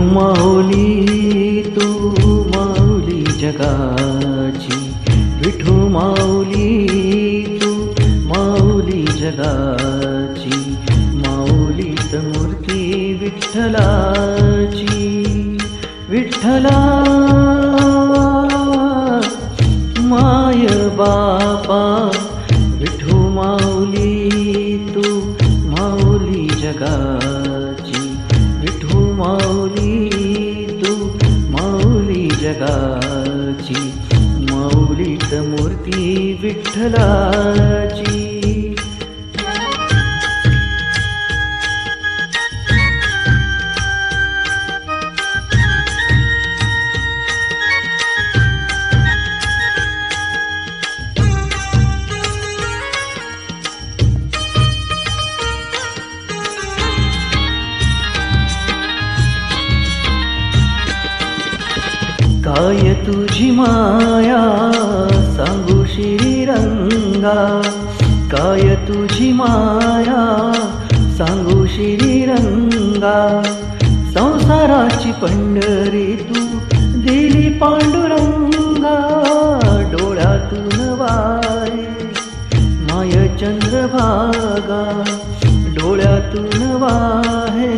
माऊली तू माऊली जगाची, विठू माऊली तू माऊली जगाची, माऊलीत मूर्ती विठ्ठलाची. विठ्ठला माय बापा, विठू माऊली तू माऊली जगाची, विठू माऊली तू माऊली जगाची, माऊलीत मूर्ती विठ्ठलाची. काय तुझी माया सांगू श्रीरंगा, काय तुझी माया सांगू श्रीरंगा. संसाराची पंढरी तू दिली पांडुरंगा, डोळ्यातून वारे माय चंद्रभागा, डोळ्यातून वाहे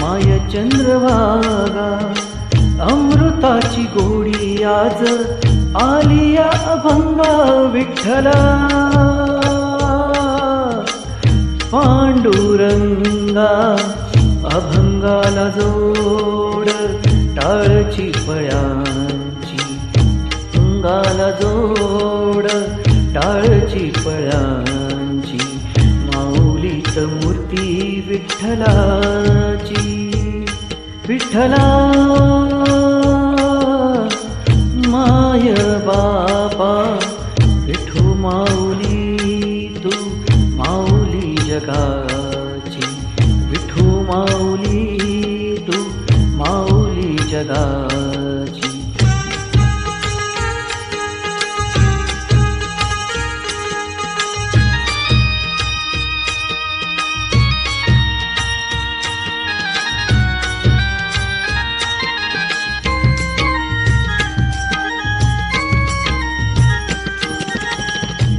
माय चंद्रभागा. अमृताची गोडी आज आली या अभंगा, विठ्ठला पांडुरंगा. अभंगाला जोड टाळची फळ्यांची, अंगाला जोड टाळची फळ्यांची, माऊलीत मूर्ती विठ्ठलाची. विठ्ठला माय बापा, विठू माऊली तू माऊली जगाची, विठू माऊली तू माऊली जगाची.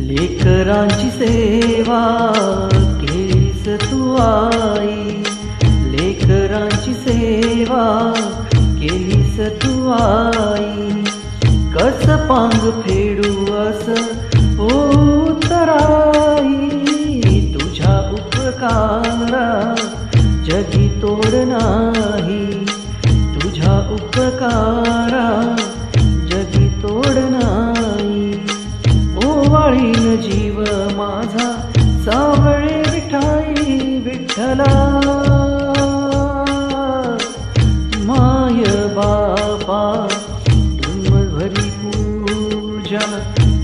लेकरांची सेवा केलीस तू आई, लेकरांची सेवा केलीस तू आई. कस पांग फेडू अस उतराई, तुझ्या उपकारा जगी तोड नाही, तुझ्या उपकारा जगी तोड नाही. ओवाळीन जीव माझा सावळे विठाई, विठ्ठला माय बापा. जन्मभरी पूजा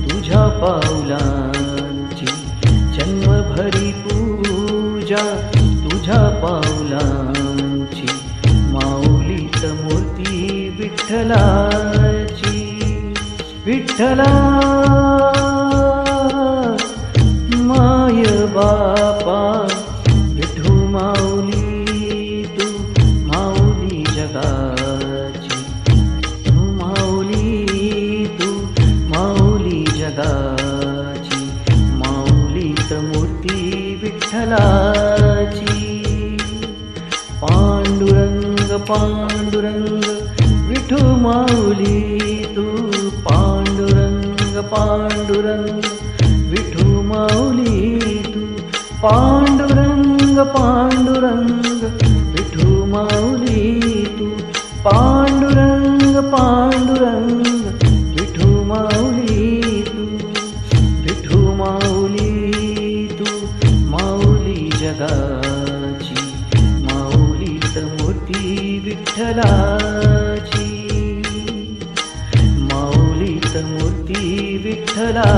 तुझ्या पाऊलांची, जन्मभरी पूजा तुझ्या पाऊलांची, माऊलीत मूर्ती विठ्ठलाची. विठ्ठला माय बापा, विठू माऊली तू माऊली जगाची, माऊली तू माऊली जगाची, माऊलीत मूर्ती विठ्ठलाची. पांडुरंग पांडुरंग विठू माऊली तू, पांडुरंग पांडुरंग विठू माऊली तू, पांडुरंग पांडुरंग विठू माऊली तू, पांडुरंग पांडुरंग विठू माऊली तू, विठू माऊली तू माऊली जगाची, माऊलीत मूर्ती विठ्ठलाची, माऊलीत मूर्ती विठ्ठला.